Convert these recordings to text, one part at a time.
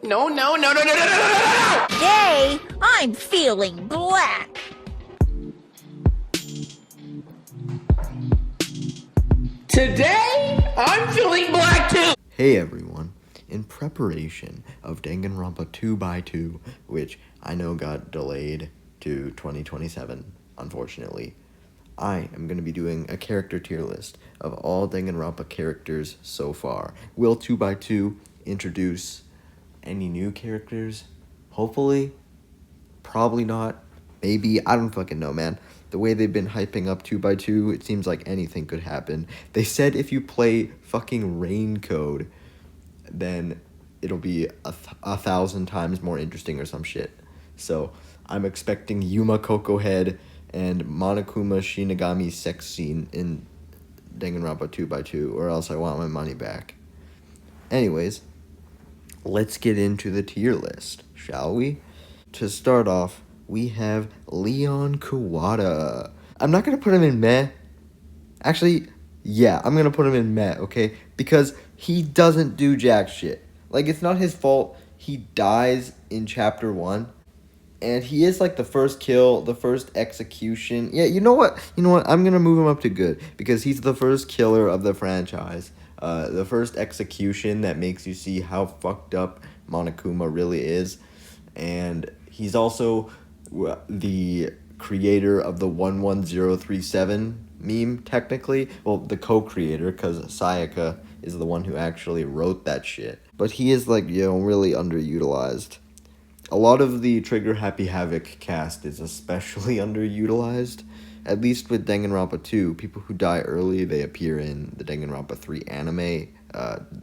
No, no, no, no, no, no, no, no, no, no! Today, I'm feeling black. Today, I'm feeling black too! Hey everyone, in preparation of Danganronpa 2x2, which I know got delayed to 2027, unfortunately, I am going to be doing a character tier list of all Danganronpa characters so far. Will 2x2 introduce any new characters? Hopefully. Probably not. Maybe. I don't fucking know, man. The way they've been hyping up 2x2, it seems like anything could happen. They said if you play fucking Rain Code, then it'll be a 1,000 times more interesting or some shit. So I'm expecting Yuma Coco Head and Monokuma Shinigami sex scene in Danganronpa 2x2, or else I want my money back. Anyways, let's get into the tier list, shall we? To start off, we have Leon Kawada. I'm not going to put him in meh. Actually, yeah, I'm going to put him in meh, okay? Because he doesn't do jack shit. Like, it's not his fault. He dies in chapter 1. And he is, like, the first kill, the first execution. Yeah, you know what? I'm going to move him up to good. Because he's the first killer of the franchise. The first execution that makes you see how fucked up Monokuma really is. And he's also the creator of the 11037 meme, technically. Well, the co-creator, because Sayaka is the one who actually wrote that shit. But he is, like, really underutilized. A lot of the Trigger Happy Havoc cast is especially underutilized. At least with Danganronpa 2, people who die early, they appear in the Danganronpa 3 anime,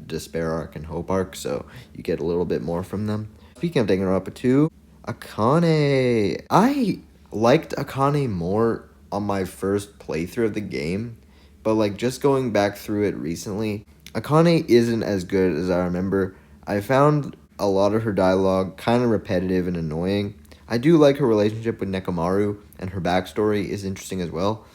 Despair Arc and Hope Arc, so you get a little bit more from them. Speaking of Danganronpa 2, Akane. I liked Akane more on my first playthrough of the game, but like just going back through it recently, Akane isn't as good as I remember. I found a lot of her dialogue kind of repetitive and annoying. I do like her relationship with Nekomaru, and her backstory is interesting as well.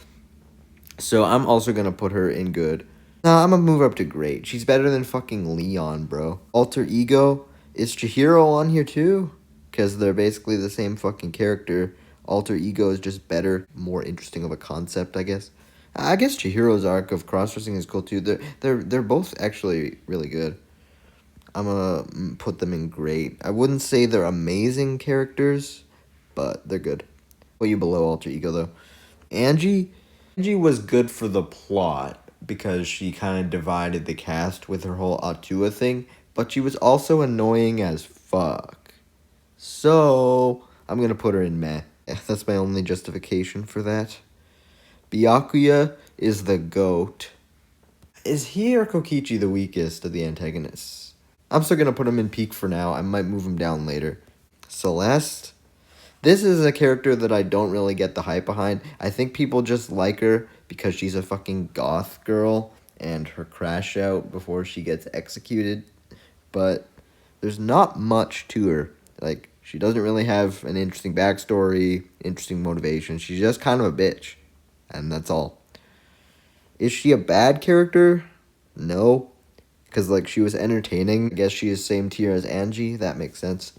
So I'm also going to put her in good. Nah, I'm going to move up to great. She's better than fucking Leon, bro. Alter Ego. Is Chihiro on here too? Because they're basically the same fucking character. Alter Ego is just better, more interesting of a concept, I guess. I guess Chihiro's arc of cross-dressing is cool too. They're both actually really good. I'm gonna put them in great. I wouldn't say they're amazing characters, but they're good. Put you below Alter Ego though. Angie was good for the plot because she kind of divided the cast with her whole Atua thing, but she was also annoying as fuck. So I'm gonna put her in meh. That's my only justification for that. Byakuya is the GOAT. Is he or Kokichi the weakest of the antagonists? I'm still gonna put him in peak for now. I might move him down later. Celeste. This is a character that I don't really get the hype behind. I think people just like her because she's a fucking goth girl and her crash out before she gets executed. But there's not much to her. Like, she doesn't really have an interesting backstory, interesting motivation. She's just kind of a bitch. And that's all. Is she a bad character? No. Because, like, she was entertaining. I guess she is same tier as Angie. That makes sense.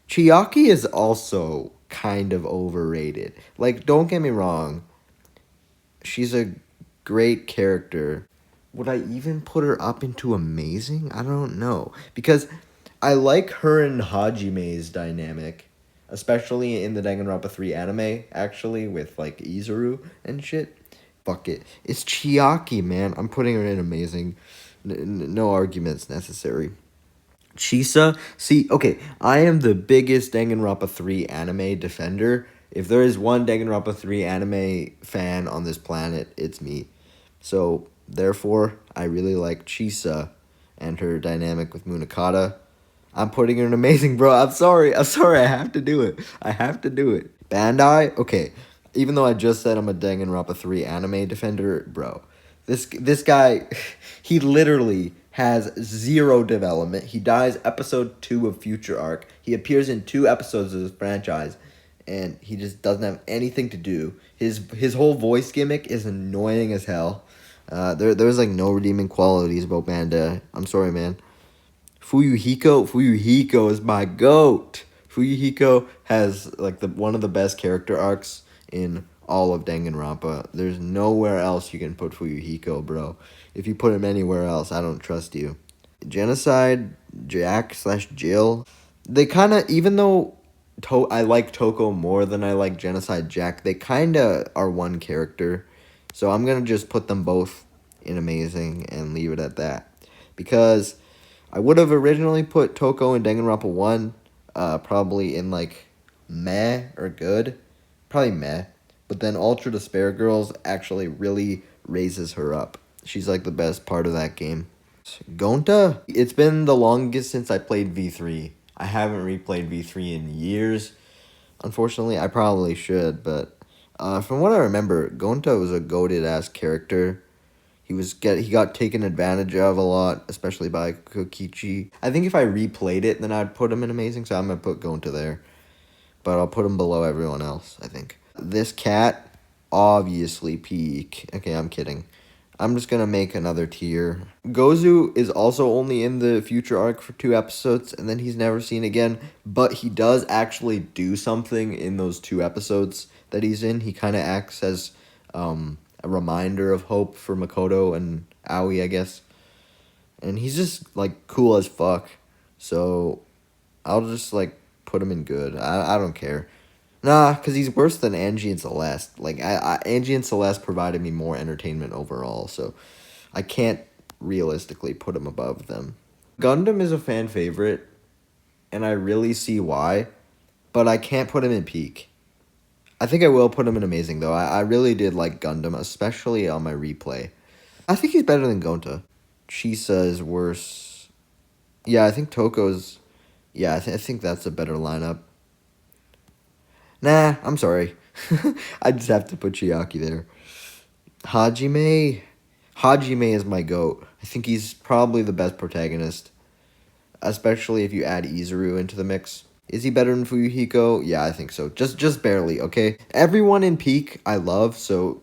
Chiaki is also kind of overrated. Like, don't get me wrong. She's a great character. Would I even put her up into amazing? I don't know. Because I like her and Hajime's dynamic. Especially in the Danganronpa 3 anime, actually, with, like, Izuru and shit. Fuck it. It's Chiaki, man. I'm putting her in amazing. No arguments necessary. Chisa, see, okay, I am the biggest Danganronpa 3 anime defender. If there is one Danganronpa 3 anime fan on this planet, it's me. So, therefore, I really like Chisa and her dynamic with Munakata. I'm putting her in amazing, bro. I'm sorry, I have to do it. Bandai, okay, even though I just said I'm a Danganronpa 3 anime defender, bro, this guy, he literally has zero development. He dies episode 2 of Future Arc. He appears in 2 episodes of this franchise, and he just doesn't have anything to do. His whole voice gimmick is annoying as hell. There's like no redeeming qualities about Bandai. I'm sorry, man. Fuyuhiko is my goat. Fuyuhiko has like one of the best character arcs in all of Danganronpa. There's nowhere else you can put Fuyuhiko, bro. If you put him anywhere else, I don't trust you. Genocide Jack / Jill. They kind of, even though I like Toko more than I like Genocide Jack, they kind of are one character. So I'm going to just put them both in amazing and leave it at that. Because I would have originally put Toko in Danganronpa 1 probably in like meh or good. Probably meh. But then Ultra Despair Girls actually really raises her up. She's like the best part of that game. Gonta? It's been the longest since I played V3. I haven't replayed V3 in years. Unfortunately, I probably should, but from what I remember, Gonta was a goated ass character. He got taken advantage of a lot, especially by Kokichi. I think if I replayed it, then I'd put him in amazing, so I'm gonna put Gonta there. But I'll put him below everyone else, I think. This cat, obviously peak. Okay, I'm kidding. I'm just gonna make another tier. Gozu is also only in the future arc for 2 episodes, and then he's never seen again. But he does actually do something in those 2 episodes that he's in. He kind of acts as a reminder of hope for Makoto and Aoi, I guess. And he's just like cool as fuck. So I'll just like put him in good. I don't care. Nah, because he's worse than Angie and Celeste. Like, Angie and Celeste provided me more entertainment overall, so I can't realistically put him above them. Gundam is a fan favorite, and I really see why, but I can't put him in peak. I think I will put him in amazing, though. I really did like Gundam, especially on my replay. I think he's better than Gonta. Chisa is worse. Yeah, I think Toko's... Yeah, I think that's a better lineup. Nah, I'm sorry. I just have to put Chiaki there. Hajime is my GOAT. I think he's probably the best protagonist, especially if you add Izuru into the mix. Is he better than Fuyuhiko? Yeah, I think so. Just barely, okay? Everyone in peak I love, so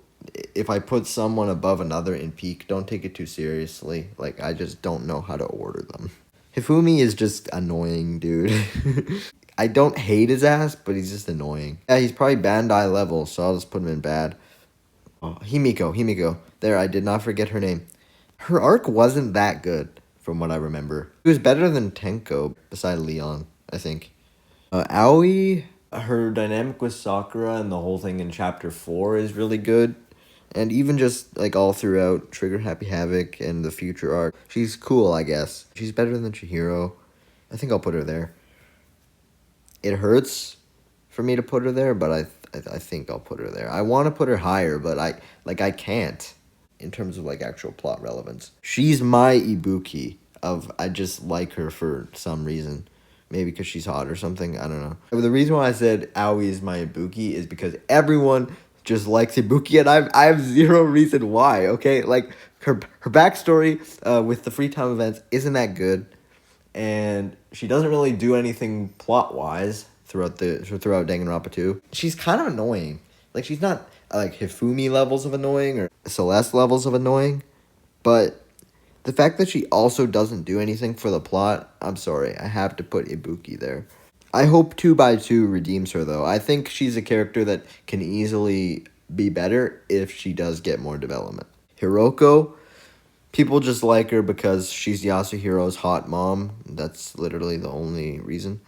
if I put someone above another in peak, don't take it too seriously. Like, I just don't know how to order them. Hifumi is just annoying, dude. I don't hate his ass, but he's just annoying. Yeah, he's probably Bandai level, so I'll just put him in bad. Oh, Himiko. There, I did not forget her name. Her arc wasn't that good, from what I remember. It was better than Tenko, beside Leon, I think. Aoi, her dynamic with Sakura and the whole thing in Chapter 4 is really good. And even just, like, all throughout Trigger Happy Havoc and the future arc, she's cool, I guess. She's better than Chihiro. I think I'll put her there. It hurts for me to put her there, but I think I'll put her there. I want to put her higher, but I can't in terms of like actual plot relevance. She's my Ibuki I just like her for some reason. Maybe because she's hot or something. I don't know. The reason why I said Aoi is my Ibuki is because everyone just likes Ibuki, and I have zero reason why. Okay, like her backstory with the free time events isn't that good. And she doesn't really do anything plot-wise throughout Danganronpa 2. She's kind of annoying. Like, she's not, like, Hifumi levels of annoying or Celeste levels of annoying. But the fact that she also doesn't do anything for the plot, I'm sorry, I have to put Ibuki there. I hope 2x2 redeems her, though. I think she's a character that can easily be better if she does get more development. Hiroko... People just like her because she's Yasuhiro's hot mom. That's literally the only reason.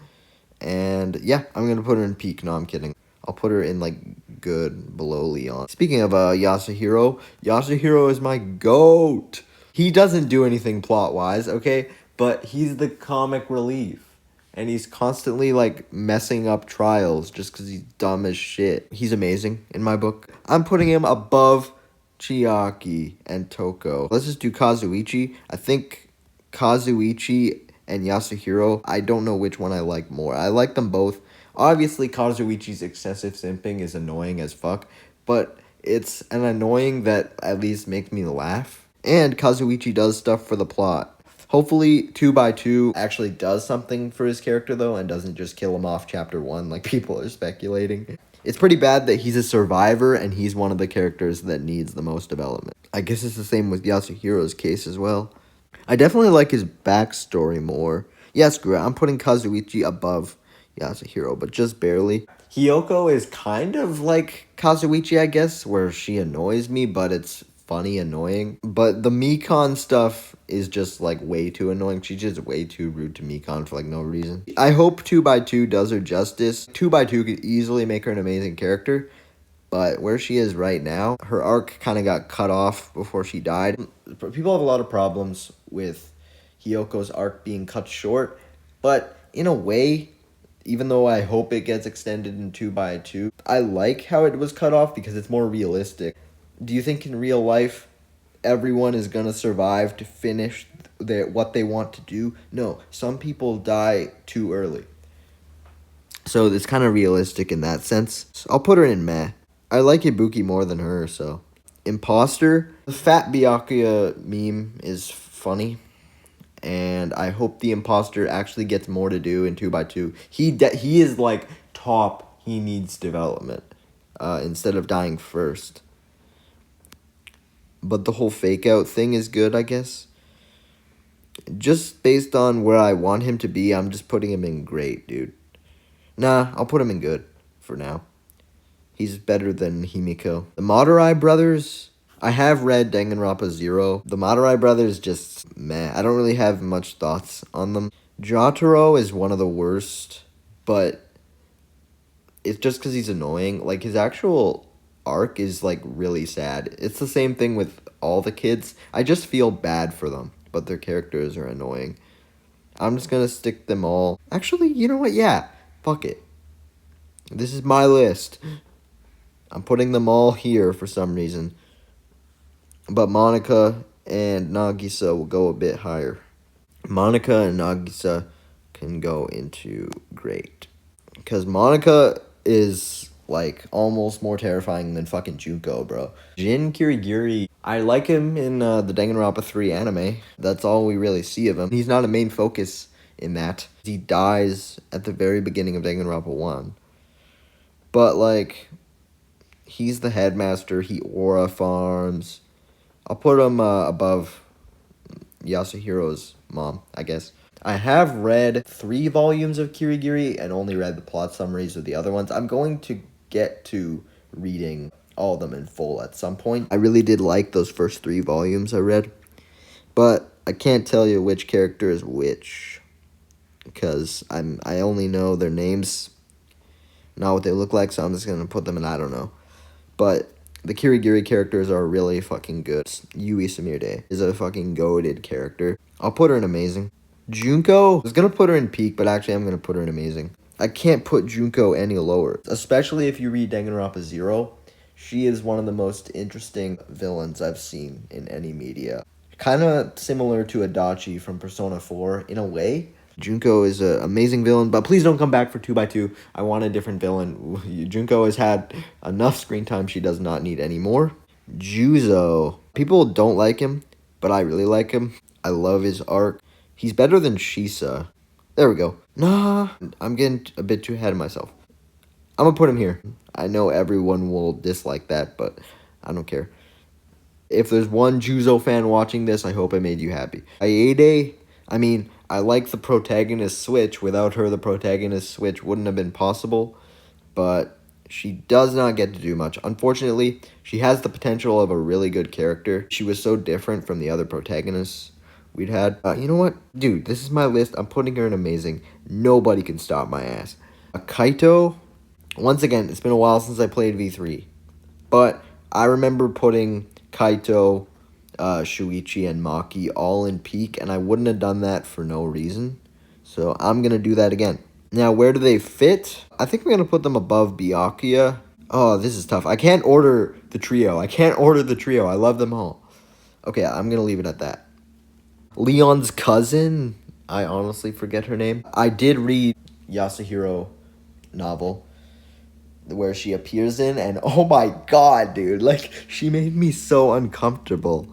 And yeah, I'm going to put her in peak. No, I'm kidding. I'll put her in like good below Leon. Speaking of Yasuhiro is my GOAT. He doesn't do anything plot-wise, okay? But he's the comic relief. And he's constantly like messing up trials just because he's dumb as shit. He's amazing in my book. I'm putting him above Chiaki and Toko. Let's just do Kazuichi. I think Kazuichi and Yasuhiro, I don't know which one I like more. I like them both. Obviously, Kazuichi's excessive simping is annoying as fuck, but it's an annoying that at least makes me laugh. And Kazuichi does stuff for the plot. Hopefully, 2x2 actually does something for his character, though, and doesn't just kill him off Chapter 1 like people are speculating. It's pretty bad that he's a survivor and he's one of the characters that needs the most development. I guess it's the same with Yasuhiro's case as well. I definitely like his backstory more. Yeah, screw it. I'm putting Kazuichi above Yasuhiro, but just barely. Hiyoko is kind of like Kazuichi, I guess, where she annoys me, but it's funny annoying. But the Mikon stuff is just like way too annoying. She's just way too rude to Mikon for like no reason. I hope 2x2 does her justice. 2x2 could easily make her an amazing character. But where she is right now, her arc kind of got cut off before she died. People have a lot of problems with Hiyoko's arc being cut short. But in a way, even though I hope it gets extended in 2x2, I like how it was cut off because it's more realistic. Do you think in real life, everyone is going to survive to finish what they want to do? No, some people die too early. So it's kind of realistic in that sense. So I'll put her in meh. I like Ibuki more than her, so. Imposter. The fat Byakuya meme is funny. And I hope the imposter actually gets more to do in 2x2. He is like top. He needs development. Instead of dying first. But the whole fake out thing is good, I guess. Just based on where I want him to be, I'm just putting him in great, dude. Nah, I'll put him in good for now. He's better than Himiko. The Madurai brothers, I have read Danganronpa 0. The Madurai brothers just meh. I don't really have much thoughts on them. Jotaro is one of the worst, but it's just because he's annoying. Like, his actual arc is, like, really sad. It's the same thing with all the kids. I just feel bad for them, but their characters are annoying. I'm just gonna stick them all. Actually, you know what? Yeah, fuck it. This is my list. I'm putting them all here for some reason. But Monica and Nagisa will go a bit higher. Monica and Nagisa can go into great. Because Monica is, like, almost more terrifying than fucking Junko, bro. Jin Kirigiri, I like him in the Danganronpa 3 anime. That's all we really see of him. He's not a main focus in that. He dies at the very beginning of Danganronpa 1. But, like, he's the headmaster. He aura farms. I'll put him above Yasuhiro's mom, I guess. I have read 3 volumes of Kirigiri and only read the plot summaries of the other ones. I'm going to get to reading all of them in full at some point. I really did like those first 3 volumes I read. But I can't tell you which character is which. Because I only know their names, not what they look like, so I'm just going to put them in I don't know. But the Kirigiri characters are really fucking good. Yui Sumire is a fucking goated character. I'll put her in amazing. Junko, I was going to put her in peak, but actually I'm going to put her in amazing. I can't put Junko any lower. Especially if you read Danganronpa 0. She is one of the most interesting villains I've seen in any media. Kind of similar to Adachi from Persona 4 in a way. Junko is an amazing villain, but please don't come back for 2x2. I want a different villain. Junko has had enough screen time. She does not need any more. Juzo. People don't like him, but I really like him. I love his arc. He's better than Shisa. There we go. Nah, I'm getting a bit too ahead of myself. I'm going to put him here. I know everyone will dislike that, but I don't care. If there's one Juzo fan watching this, I hope I made you happy. Aide, I mean, I like the protagonist switch. Without her, the protagonist switch wouldn't have been possible. But she does not get to do much. Unfortunately, she has the potential of a really good character. She was so different from the other protagonists we'd had. You know what? Dude, this is my list. I'm putting her in amazing. Nobody can stop my ass. Kaito, once again, it's been a while since I played V3. But I remember putting Kaito, Shuichi, and Maki all in peak, and I wouldn't have done that for no reason. So I'm going to do that again. Now, where do they fit? I think I'm going to put them above Byakuya. Oh, this is tough. I can't order the trio. I love them all. Okay, I'm going to leave it at that. Leon's cousin, I honestly forget her name. I did read Yasuhiro novel where she appears in, and oh my god, dude, like, she made me so uncomfortable.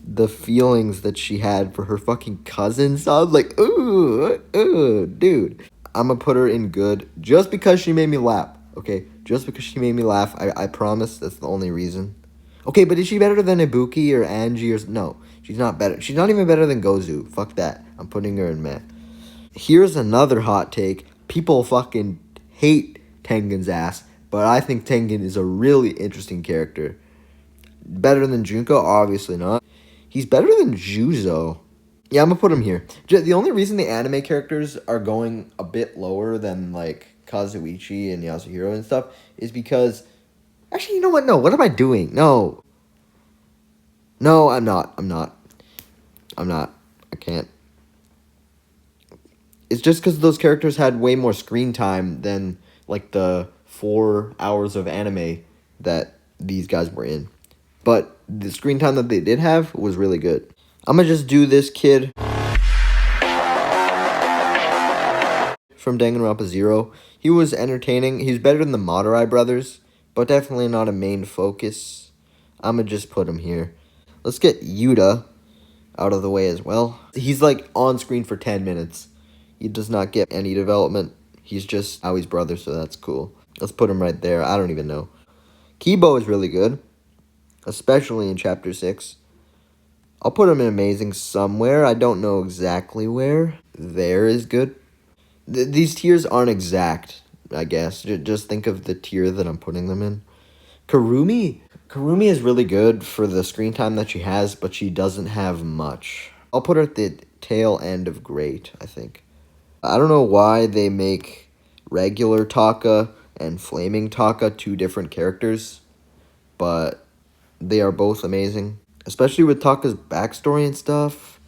The feelings that she had for her fucking cousin, so I was like, ooh, dude. I'm gonna put her in good just because she made me laugh, okay? Just because she made me laugh, I promise that's the only reason. Okay, but is she better than Ibuki or Angie or... No, she's not better. She's not even better than Gozu. Fuck that. I'm putting her in meh. Here's another hot take. People fucking hate Tengen's ass, but I think Tengen is a really interesting character. Better than Junko? Obviously not. He's better than Juzo. Yeah, I'm gonna put him here. The only reason the anime characters are going a bit lower than like Kazuichi and Yasuhiro and stuff is because actually, you know what? No, what am I doing? No. No, I'm not. I can't. It's just because those characters had way more screen time than like the 4 hours of anime that these guys were in. But the screen time that they did have was really good. I'm gonna just do this kid from Danganronpa 0. He was entertaining. He's better than the Madurai brothers, but definitely not a main focus. I'm gonna just put him here. Let's get Yuta out of the way as well. He's like on screen for 10 minutes. He does not get any development. He's just Awie's brother, so that's cool. Let's put him right there. I don't even know. Kibo is really good, especially in Chapter 6. I'll put him in Amazing somewhere. I don't know exactly where. There is good. These tiers aren't exact, I guess. Just think of the tier that I'm putting them in. Karumi is really good for the screen time that she has, but she doesn't have much. I'll put her at the tail end of great, I think. I don't know why they make regular Taka and Flaming Taka 2 different characters, but they are both amazing. Especially with Taka's backstory and stuff.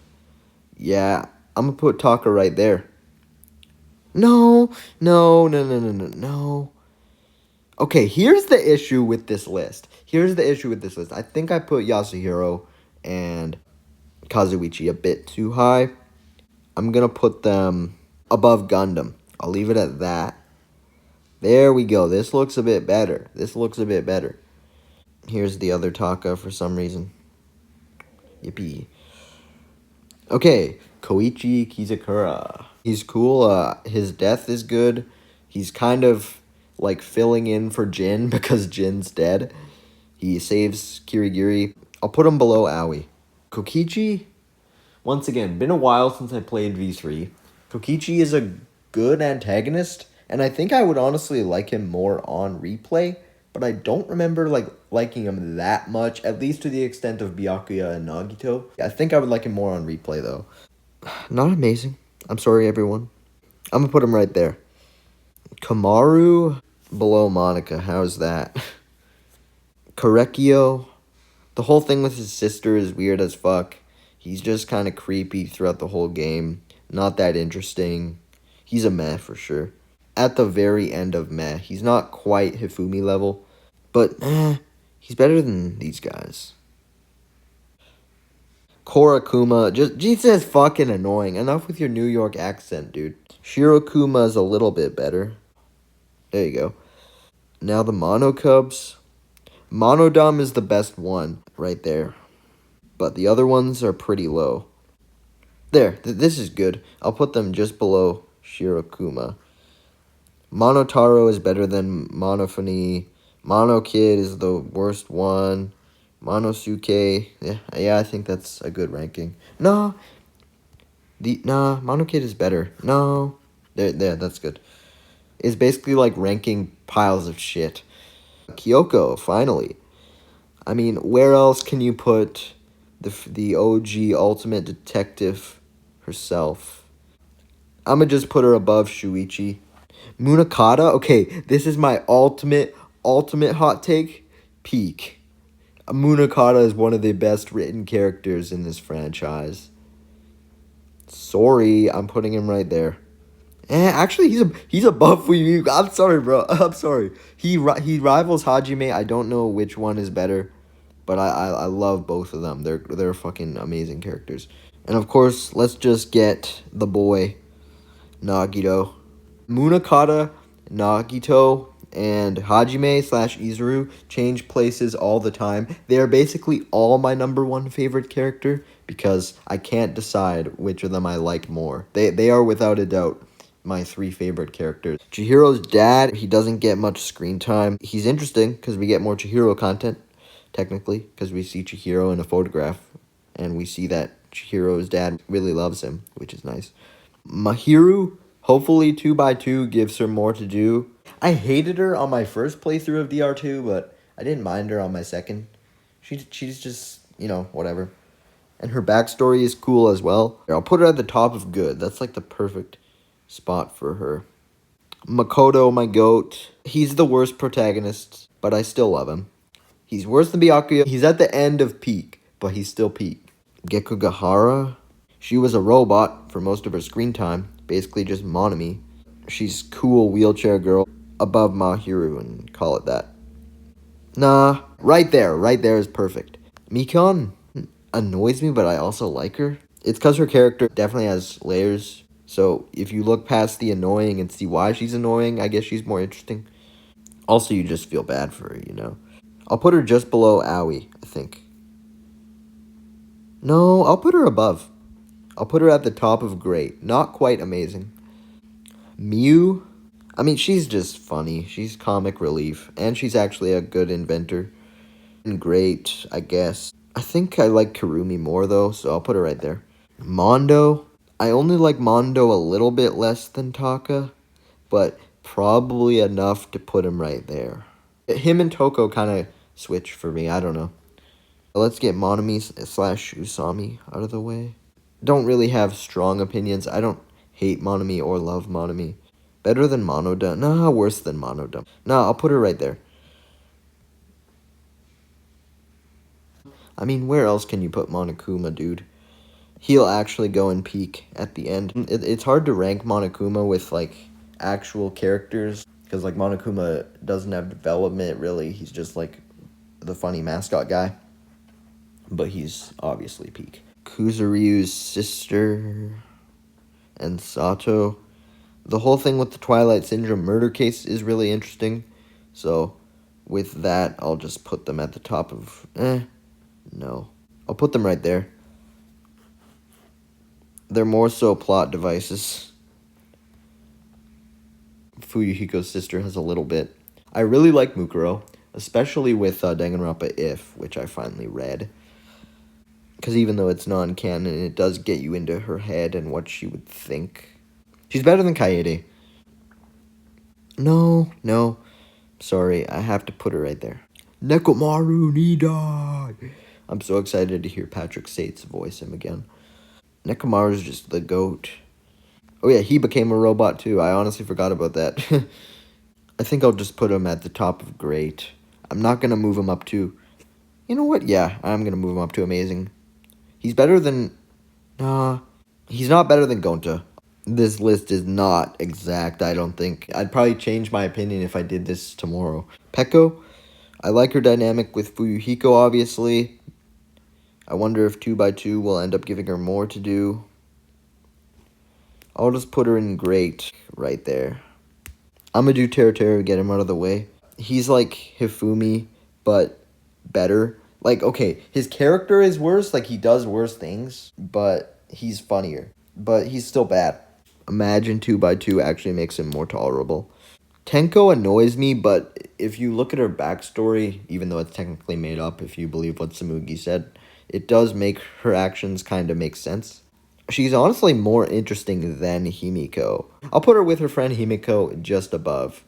Yeah, I'm gonna put Taka right there. No. Okay, here's the issue with this list. I think I put Yasuhiro and Kazuichi a bit too high. I'm gonna put them above Gundam. I'll leave it at that. There we go. This looks a bit better. Here's the other Taka for some reason. Yippee. Okay, Koichi Kizakura. He's cool. His death is good. He's kind of like filling in for Jin because Jin's dead. He saves Kirigiri. I'll put him below Aoi. Kokichi, once again, been a while since I played V3. Kokichi is a good antagonist, and I think I would honestly like him more on replay, but I don't remember liking him that much, at least to the extent of Byakuya and Nagito. I think I would like him more on replay, though. Not amazing. I'm sorry, everyone. I'm gonna put him right there. Kamaru below Monica. How's that? Korekio. The whole thing with his sister is weird as fuck. He's just kind of creepy throughout the whole game. Not that interesting. He's a meh for sure. At the very end of meh. He's not quite Hifumi level, but he's better than these guys. Korakuma, Jesus fucking annoying. Enough with your New York accent, dude. Shirokuma is a little bit better. There you go. Now the Mono Cubs. Monodam is the best one right there, but the other ones are pretty low. There, this is good. I'll put them just below Shirokuma. Monotaro is better than Monophony. Mono Kid is the worst one. Monosuke, yeah, I think that's a good ranking. Mono Kid is better. No, there, that's good. It's basically like ranking piles of shit. Kyoko, finally. I mean, where else can you put the OG ultimate detective herself? I'm gonna just put her above Shuichi. Munakata, okay, this is my ultimate hot take. Peak. Munakata is one of the best written characters in this franchise. Sorry, I'm putting him right there. Actually, he's above Fuyuko. I'm sorry, bro. I'm sorry. He rivals Hajime. I don't know which one is better, but I love both of them. They're fucking amazing characters. And of course, let's just get the boy, Nagito. Munakata, Nagito, and Hajime/Izuru change places all the time. They are basically all my number one favorite character because I can't decide which of them I like more. They are without a doubt my 3 favorite characters. Chihiro's dad, he doesn't get much screen time. He's interesting because we get more Chihiro content, technically, because we see Chihiro in a photograph, and we see that Chihiro's dad really loves him, which is nice. Mahiru, hopefully 2x2 gives her more to do. I hated her on my first playthrough of DR2, but I didn't mind her on my second. She's just, whatever. And her backstory is cool as well. I'll put her at the top of good. That's like the perfect spot for her. Makoto, my goat. He's the worst protagonist, but I still love him. He's worse than Byakuya. He's at the end of peak, but he's still peak. Gekugahara. She was a robot for most of her screen time. Basically just Monami. She's cool wheelchair girl. Above Mahiru and call it that. Nah, right there is perfect. Mikon annoys me, but I also like her. It's because her character definitely has layers. So if you look past the annoying and see why she's annoying, I guess she's more interesting. Also, you just feel bad for her. I'll put her just below Aoi, I think. No, I'll put her above. I'll put her at the top of great. Not quite amazing. Miu, I mean, she's just funny. She's comic relief. And she's actually a good inventor. And great, I guess. I think I like Kurumi more, though, so I'll put her right there. Mondo, I only like Mondo a little bit less than Taka, but probably enough to put him right there. Him and Toko kind of switch for me. I don't know. Let's get Monami / Usami out of the way. Don't really have strong opinions. I don't hate Monami or love Monami. Better than Monodama. Nah, worse than Monodama. Nah, I'll put her right there. I mean, where else can you put Monokuma, dude? He'll actually go and peak at the end. It's hard to rank Monokuma with, like, actual characters. Because, like, Monokuma doesn't have development, really. He's just, like, the funny mascot guy. But he's obviously peak. Kuzuryu's sister and Sato. The whole thing with the Twilight Syndrome murder case is really interesting. So, with that, I'll just put them at the top of... no. I'll put them right there. They're more so plot devices. Fuyuhiko's sister has a little bit. I really like Mukuro, especially with Danganronpa If, which I finally read. Because even though it's non-canon, it does get you into her head and what she would think. She's better than Kaede. No. Sorry, I have to put her right there. Nekomaru Nidai. I'm so excited to hear Patrick Sates voice him again. Nekomaru's just the goat. Oh yeah, he became a robot too. I honestly forgot about that. I think I'll just put him at the top of great. I'm not going to move him up to... You know what? Yeah, I'm going to move him up to amazing. He's better than... Nah, he's not better than Gonta. This list is not exact, I don't think. I'd probably change my opinion if I did this tomorrow. Peko, I like her dynamic with Fuyuhiko, obviously. I wonder if 2x2 will end up giving her more to do. I'll just put her in great right there. I'm gonna do Teruteru to get him out of the way. He's like Hifumi, but better. Like, okay, his character is worse, like he does worse things, but he's funnier. But he's still bad. Imagine 2x2 actually makes him more tolerable. Tenko annoys me, but if you look at her backstory, even though it's technically made up, if you believe what Samugi said, it does make her actions kind of make sense. She's honestly more interesting than Himiko. I'll put her with her friend Himiko just above.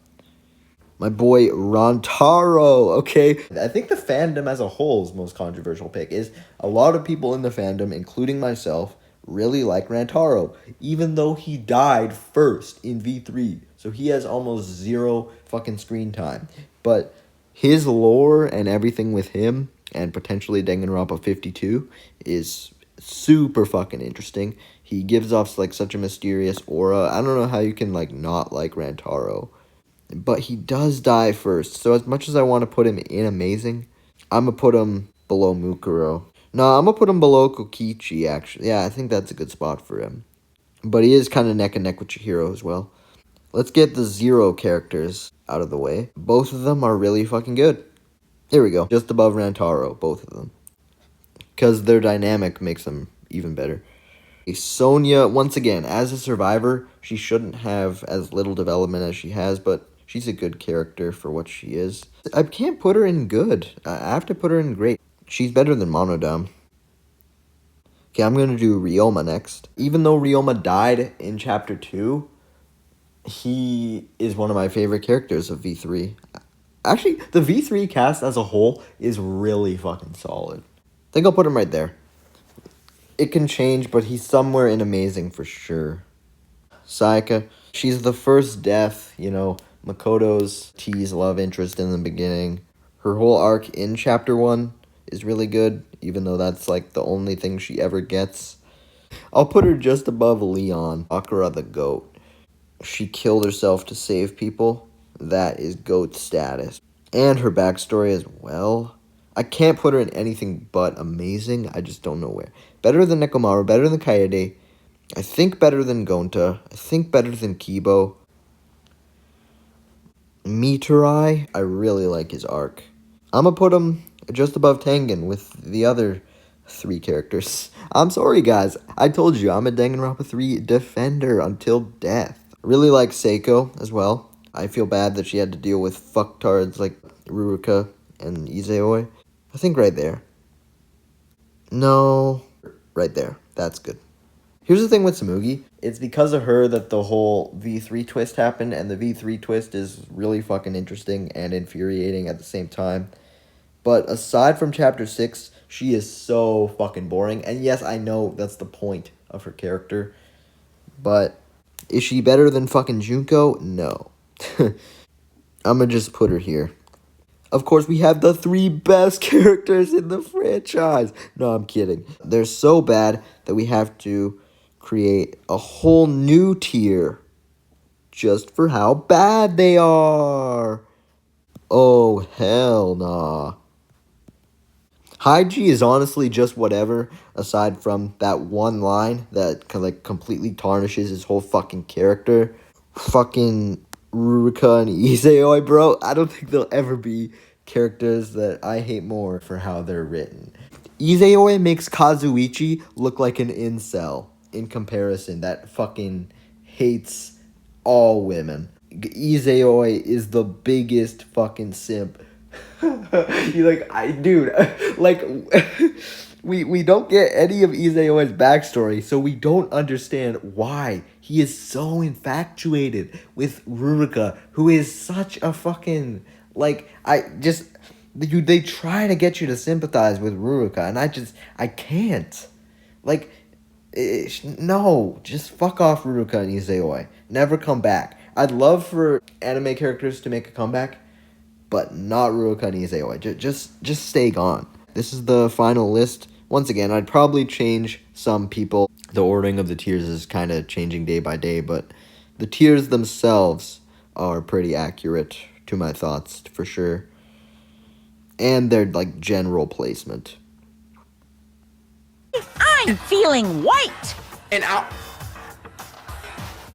My boy Rantaro, okay? I think the fandom as a whole's most controversial pick is a lot of people in the fandom, including myself, really like Rantaro, even though he died first in V3. So he has almost zero fucking screen time. But his lore and everything with him, and potentially Danganronpa 52, is super fucking interesting. He gives off like such a mysterious aura. I don't know how you can like not like Rantaro. But he does die first. So as much as I want to put him in amazing, I'm going to put him below Mukuro. No, I'm going to put him below Kokichi, actually. Yeah, I think that's a good spot for him. But he is kind of neck and neck with Chihiro as well. Let's get the zero characters out of the way. Both of them are really fucking good. Here we go. Just above Rantaro, both of them. Because their dynamic makes them even better. Sonia, once again, as a survivor, she shouldn't have as little development as she has, but she's a good character for what she is. I can't put her in good. I have to put her in great. She's better than Monodam. Okay, I'm gonna do Ryoma next. Even though Ryoma died in chapter 2, he is one of my favorite characters of V3. Actually, the V3 cast as a whole is really fucking solid. I think I'll put him right there. It can change, but he's somewhere in amazing for sure. Sayaka, she's the first death, Makoto's T's love interest in the beginning. Her whole arc in chapter 1 is really good, even though that's like the only thing she ever gets. I'll put her just above Leon, Akira the goat. She killed herself to save people. That is GOAT status. And her backstory as well. I can't put her in anything but amazing. I just don't know where. Better than Nekomaru, better than Kaede. I think better than Gonta. I think better than Kibo. Miturai, I really like his arc. I'm gonna put him just above Tengen with the other 3 characters. I'm sorry, guys. I told you, I'm a Danganronpa 3 defender until death. Really like Seiko as well. I feel bad that she had to deal with fucktards like Ruruka and Iseoi. I think right there. No, right there. That's good. Here's the thing with Samugi. It's because of her that the whole V3 twist happened, and the V3 twist is really fucking interesting and infuriating at the same time. But aside from chapter 6, she is so fucking boring. And yes, I know that's the point of her character. But is she better than fucking Junko? No. I'm gonna just put her here. Of course, we have the 3 best characters in the franchise. No, I'm kidding. They're so bad that we have to create a whole new tier just for how bad they are. Oh, hell nah. Haiji is honestly just whatever, aside from that one line that completely tarnishes his whole fucking character. Fucking Ruruka and Iseoi, bro. I don't think they'll ever be characters that I hate more for how they're written. Iseoi makes Kazuichi look like an incel in comparison that fucking hates all women. Iseoi is the biggest fucking simp. We don't get any of Iseoi's backstory, so we don't understand why he is so infatuated with Ruruka, who is such a fucking, they try to get you to sympathize with Ruruka, and I can't. No, just fuck off Ruruka and Iseoi. Never come back. I'd love for anime characters to make a comeback, but not Ruroka and Iseoi. Just stay gone. This is the final list. Once again, I'd probably change some people. The ordering of the tiers is kind of changing day by day, but the tiers themselves are pretty accurate to my thoughts, for sure. And their, general placement. I'm feeling white. And